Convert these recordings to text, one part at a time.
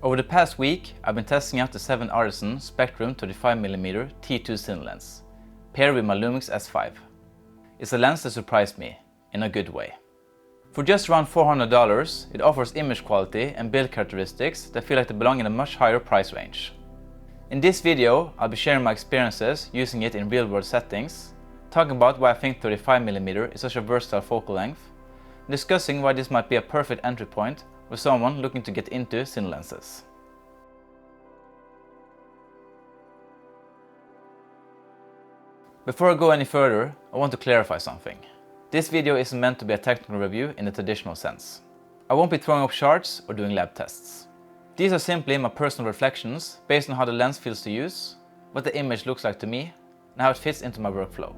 Over the past week, I've been testing out the 7 Artisan Spectrum 35mm T2 cine lens, paired with my Lumix S5. It's a lens that surprised me, in a good way. For just around $400, it offers image quality and build characteristics that feel like they belong in a much higher price range. In this video, I'll be sharing my experiences using it in real-world settings, talking about why I think 35mm is such a versatile focal length, and discussing why this might be a perfect entry point for someone looking to get into cine lenses. Before I go any further, I want to clarify something. This video isn't meant to be a technical review in the traditional sense. I won't be throwing up charts or doing lab tests. These are simply my personal reflections based on how the lens feels to use, what the image looks like to me, and how it fits into my workflow.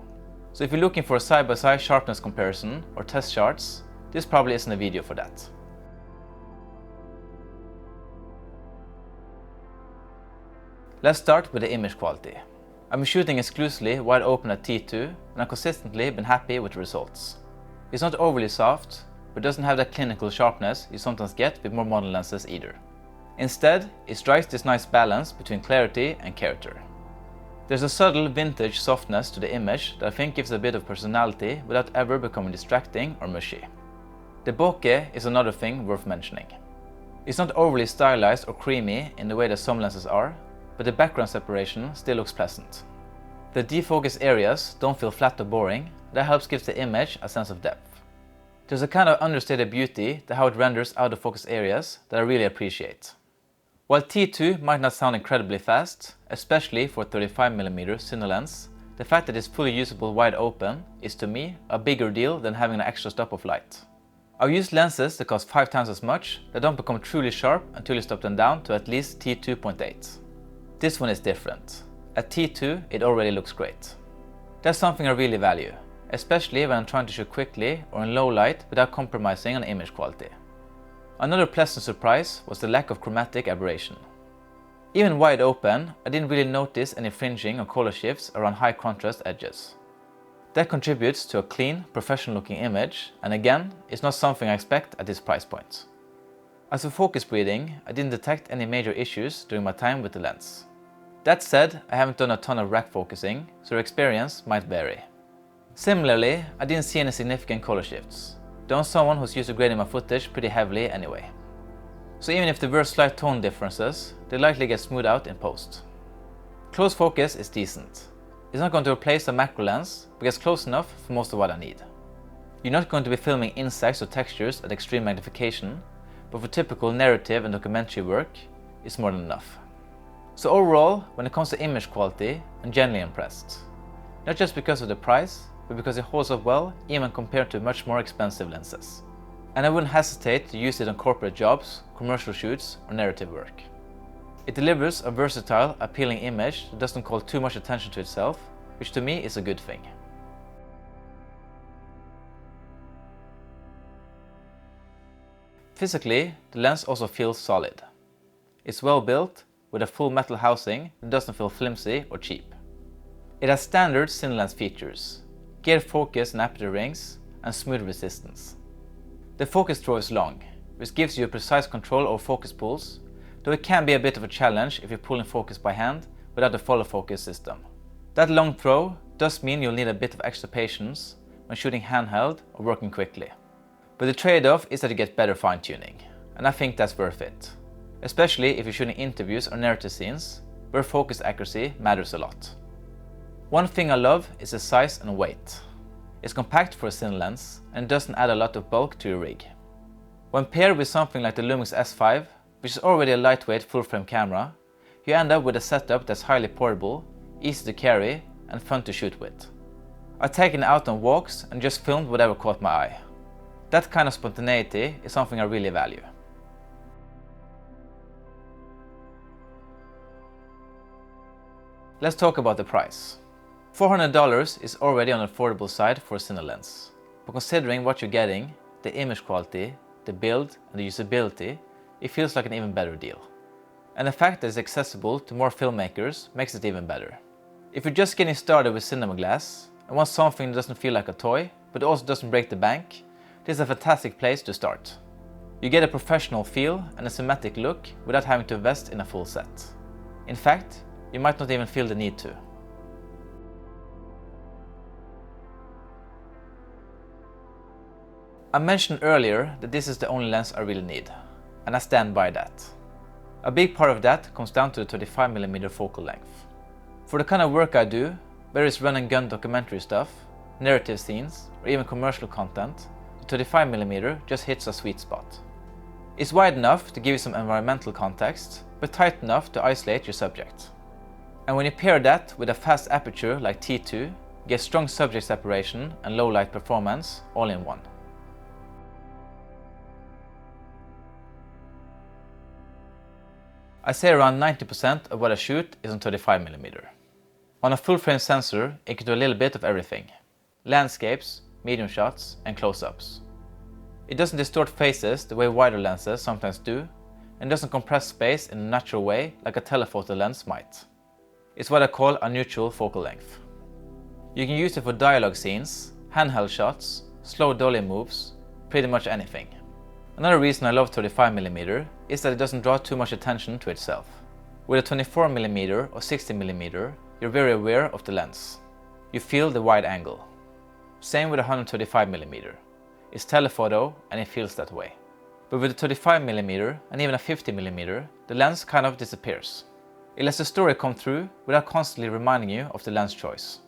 So if you're looking for a side-by-side sharpness comparison or test charts, this probably isn't a video for that. Let's start with the image quality. I've been shooting exclusively wide open at T2 and I've consistently been happy with the results. It's not overly soft, but doesn't have that clinical sharpness you sometimes get with more modern lenses either. Instead, it strikes this nice balance between clarity and character. There's a subtle vintage softness to the image that I think gives a bit of personality without ever becoming distracting or mushy. The bokeh is another thing worth mentioning. It's not overly stylized or creamy in the way that some lenses are, but the background separation still looks pleasant. The defocus areas don't feel flat or boring, that helps give the image a sense of depth. There's a kind of understated beauty to how it renders out of focus areas that I really appreciate. While T2 might not sound incredibly fast, especially for a 35mm cine lens, the fact that it's fully usable wide open is to me a bigger deal than having an extra stop of light. I've used lenses that cost 5 times as much that don't become truly sharp until you stop them down to at least T2.8. This one is different. At T2 it already looks great. That's something I really value, especially when I'm trying to shoot quickly or in low light without compromising on image quality. Another pleasant surprise was the lack of chromatic aberration. Even wide open, I didn't really notice any fringing or color shifts around high contrast edges. That contributes to a clean, professional looking image, and again, it's not something I expect at this price point. As for focus breathing, I didn't detect any major issues during my time with the lens. That said, I haven't done a ton of rack focusing, so your experience might vary. Similarly, I didn't see any significant color shifts, though I'm someone who's used to grading my footage pretty heavily anyway. So even if there were slight tone differences, they likely get smoothed out in post. Close focus is decent. It's not going to replace a macro lens, but gets close enough for most of what I need. You're not going to be filming insects or textures at extreme magnification, but for typical narrative and documentary work, it's more than enough. So overall, when it comes to image quality, I'm genuinely impressed. Not just because of the price, but because it holds up well even compared to much more expensive lenses. And I wouldn't hesitate to use it on corporate jobs, commercial shoots, or narrative work. It delivers a versatile, appealing image that doesn't call too much attention to itself, which to me is a good thing. Physically, the lens also feels solid. It's well built, with a full metal housing that doesn't feel flimsy or cheap. It has standard cine lens features, geared focus and aperture rings, and smooth resistance. The focus throw is long, which gives you a precise control over focus pulls, though it can be a bit of a challenge if you're pulling focus by hand without a follow focus system. That long throw does mean you'll need a bit of extra patience when shooting handheld or working quickly. But the trade-off is that you get better fine-tuning, and I think that's worth it. Especially if you're shooting interviews or narrative scenes, where focus accuracy matters a lot. One thing I love is the size and weight. It's compact for a cine lens, and it doesn't add a lot of bulk to your rig. When paired with something like the Lumix S5, which is already a lightweight full-frame camera, you end up with a setup that's highly portable, easy to carry, and fun to shoot with. I've taken it out on walks and just filmed whatever caught my eye. That kind of spontaneity is something I really value. Let's talk about the price. $400 is already on the affordable side for a cine lens, but considering what you're getting, the image quality, the build, and the usability, it feels like an even better deal. And the fact that it's accessible to more filmmakers makes it even better. If you're just getting started with cinema glass and want something that doesn't feel like a toy, but also doesn't break the bank, this is a fantastic place to start. You get a professional feel and a cinematic look without having to invest in a full set. In fact, you might not even feel the need to. I mentioned earlier that this is the only lens I really need, and I stand by that. A big part of that comes down to the 35mm focal length. For the kind of work I do, whether it's run and gun documentary stuff, narrative scenes, or even commercial content, the 35mm just hits a sweet spot. It's wide enough to give you some environmental context, but tight enough to isolate your subject. And when you pair that with a fast aperture like T2, you get strong subject separation and low light performance all in one. I say around 90% of what I shoot is on 35mm. On a full frame sensor, it can do a little bit of everything. Landscapes, medium shots, and close-ups. It doesn't distort faces the way wider lenses sometimes do, and doesn't compress space in a natural way like a telephoto lens might. It's what I call a neutral focal length. You can use it for dialogue scenes, handheld shots, slow dolly moves, pretty much anything. Another reason I love 35mm is that it doesn't draw too much attention to itself. With a 24mm or 60mm, you're very aware of the lens. You feel the wide angle. Same with a 125mm. It's telephoto and it feels that way. But with a 35mm and even a 50mm, the lens kind of disappears. It lets the story come through without constantly reminding you of the lens choice.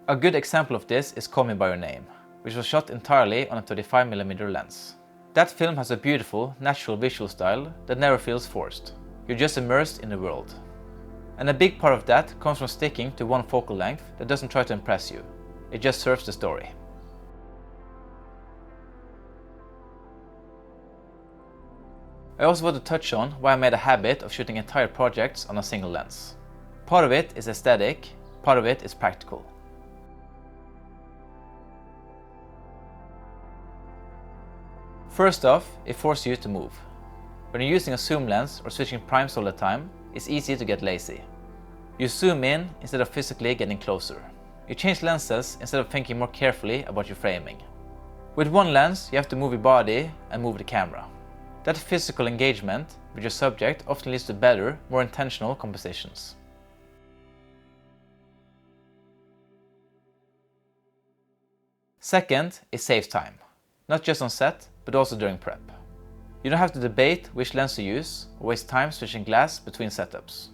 A good example of this is Call Me By Your Name, which was shot entirely on a 35mm lens. That film has a beautiful, natural visual style that never feels forced. You're just immersed in the world. And a big part of that comes from sticking to one focal length that doesn't try to impress you. It just serves the story. I also want to touch on why I made a habit of shooting entire projects on a single lens. Part of it is aesthetic, part of it is practical. First off, it forces you to move. When you're using a zoom lens or switching primes all the time, it's easy to get lazy. You zoom in instead of physically getting closer. You change lenses instead of thinking more carefully about your framing. With one lens, you have to move your body and move the camera. That physical engagement with your subject often leads to better, more intentional compositions. Second, it saves time. Not just on set, but also during prep. You don't have to debate which lens to use or waste time switching glass between setups.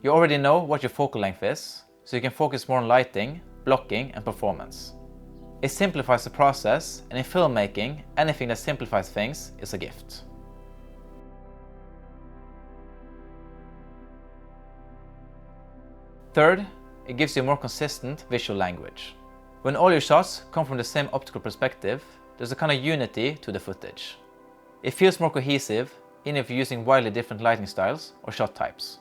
You already know what your focal length is, so you can focus more on lighting, blocking, and performance. It simplifies the process, and in filmmaking, anything that simplifies things is a gift. Third, it gives you a more consistent visual language. When all your shots come from the same optical perspective, there's a kind of unity to the footage. It feels more cohesive, even if you're using wildly different lighting styles or shot types.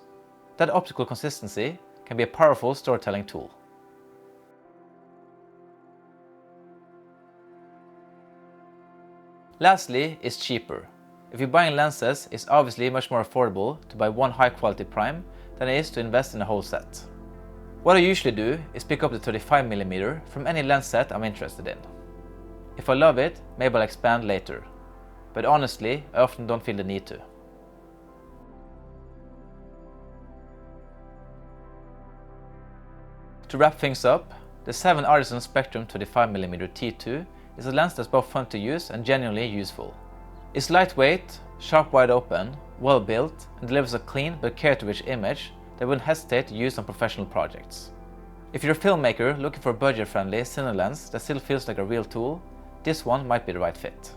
That optical consistency can be a powerful storytelling tool. Lastly, it's cheaper. If you're buying lenses, it's obviously much more affordable to buy one high quality prime than it is to invest in a whole set. What I usually do is pick up the 35mm from any lens set I'm interested in. If I love it, maybe I'll expand later. But honestly, I often don't feel the need to. To wrap things up, the 7 Artisan Spectrum 35mm T2 is a lens that's both fun to use and genuinely useful. It's lightweight, sharp wide open, well built, and delivers a clean but character-rich image that I wouldn't hesitate to use on professional projects. If you're a filmmaker looking for a budget-friendly cine lens that still feels like a real tool, this one might be the right fit.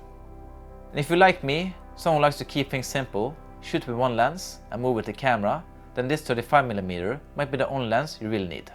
And if you're like me, someone who likes to keep things simple, shoot with one lens and move with the camera, then this 35mm might be the only lens you really need.